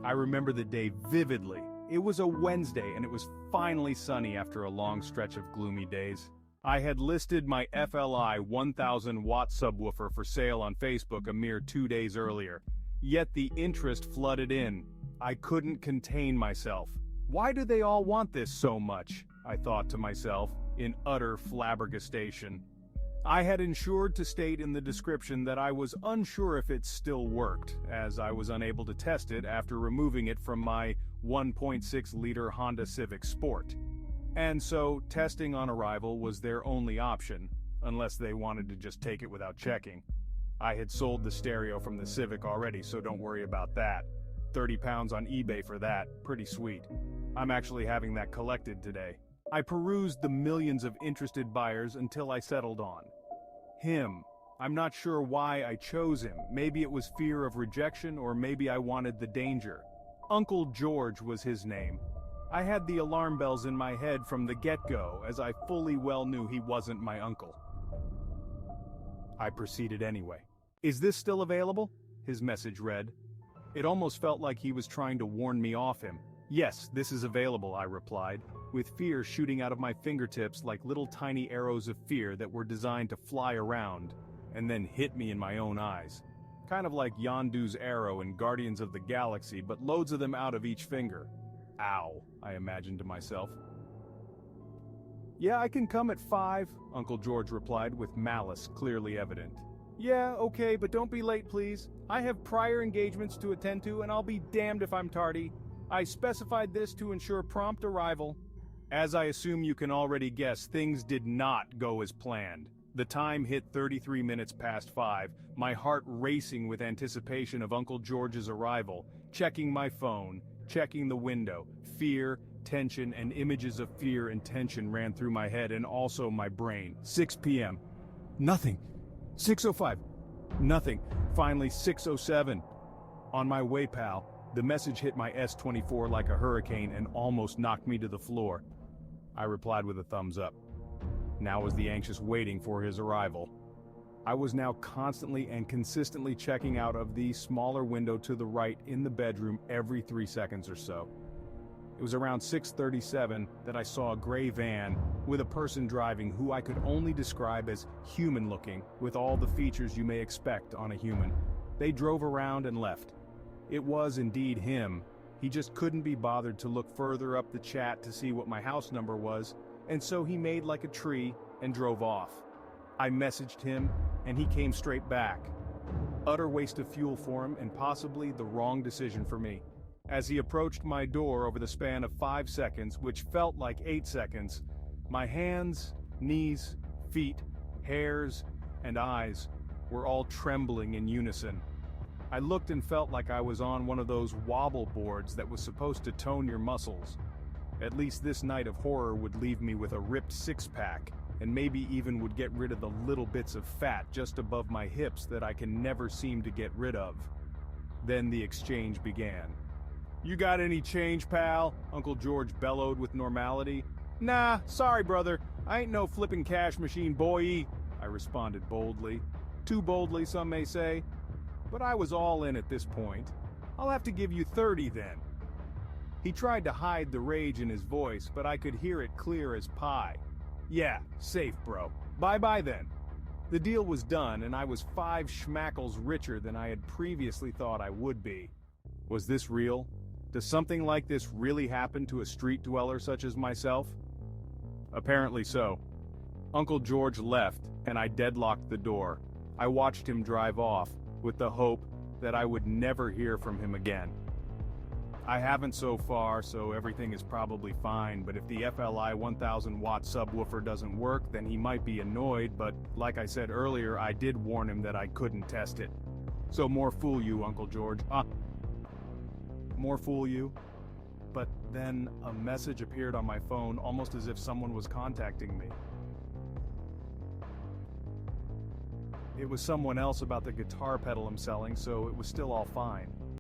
I remember the day vividly. It was a Wednesday and it was finally sunny after a long stretch of gloomy days. I had listed my FLI 1000 watt subwoofer for sale on Facebook a mere 2 days earlier. Yet the interest flooded in. I couldn't contain myself. Why do they all want this so much? I thought to myself, in utter flabbergastation. I had ensured to state in the description that I was unsure if it still worked, as I was unable to test it after removing it from my 1.6-liter Honda Civic Sport. And so, testing on arrival was their only option, unless they wanted to just take it without checking. I had sold the stereo from the Civic already, so don't worry about that. 30 pounds on eBay for that, pretty sweet. I'm actually having that collected today. I perused the millions of interested buyers until I settled on him. I'm not sure why I chose him. Maybe it was fear of rejection, or maybe I wanted the danger. Uncle George was his name. I had the alarm bells in my head from the get-go, as I fully well knew he wasn't my uncle. I proceeded anyway. "Is this still available?" his message read. It almost felt like he was trying to warn me off him. "Yes, this is available," I replied, with fear shooting out of my fingertips like little tiny arrows of fear that were designed to fly around and then hit me in my own eyes. Kind of like Yondu's arrow in Guardians of the Galaxy, but loads of them out of each finger. Ow, I imagined to myself. "Yeah, I can come at 5, Uncle George replied with malice clearly evident. "Yeah, okay, but don't be late, please. I have prior engagements to attend to, and I'll be damned if I'm tardy. I specified this to ensure prompt arrival." As I assume you can already guess, things did not go as planned. The time hit 33 minutes past 5, my heart racing with anticipation of Uncle George's arrival, checking my phone, checking the window. Fear, tension, and images of fear and tension ran through my head and also my brain. 6 p.m. Nothing. 6:05. Nothing. Finally 6:07. On my way, pal. The message hit my S24 like a hurricane and almost knocked me to the floor. I replied with a thumbs up. Now was the anxious waiting for his arrival. I was now constantly and consistently checking out of the smaller window to the right in the bedroom every 3 seconds or so. It was around 6:37 that I saw a gray van with a person driving who I could only describe as human-looking, with all the features you may expect on a human. They drove around and left. It was indeed him. He just couldn't be bothered to look further up the chat to see what my house number was, and so he made like a tree and drove off. I messaged him, and he came straight back. Utter waste of fuel for him, and possibly the wrong decision for me. As he approached my door over the span of 5 seconds, which felt like 8 seconds, my hands, knees, feet, hairs, and eyes were all trembling in unison. I looked and felt like I was on one of those wobble boards that was supposed to tone your muscles. At least this night of horror would leave me with a ripped six-pack, and maybe even would get rid of the little bits of fat just above my hips that I can never seem to get rid of. Then the exchange began. "You got any change, pal?" Uncle George bellowed with normality. "Nah, sorry brother, I ain't no flippin' cash machine boy," I responded boldly. Too boldly, some may say. But I was all in at this point. "I'll have to give you 30 then." He tried to hide the rage in his voice, but I could hear it clear as pie. "Yeah, safe bro. Bye-bye then." The deal was done, and I was 5 schmackles richer than I had previously thought I would be. Was this real? Does something like this really happen to a street dweller such as myself? Apparently so. Uncle George left, and I deadlocked the door. I watched him drive off, with the hope that I would never hear from him again. I haven't so far, so everything is probably fine, but if the FLI 1000 watt subwoofer doesn't work, then he might be annoyed, but like I said earlier, I did warn him that I couldn't test it. So more fool you, Uncle George. More fool you? But then a message appeared on my phone, almost as if someone was contacting me. It was someone else about the guitar pedal I'm selling, so it was still all fine.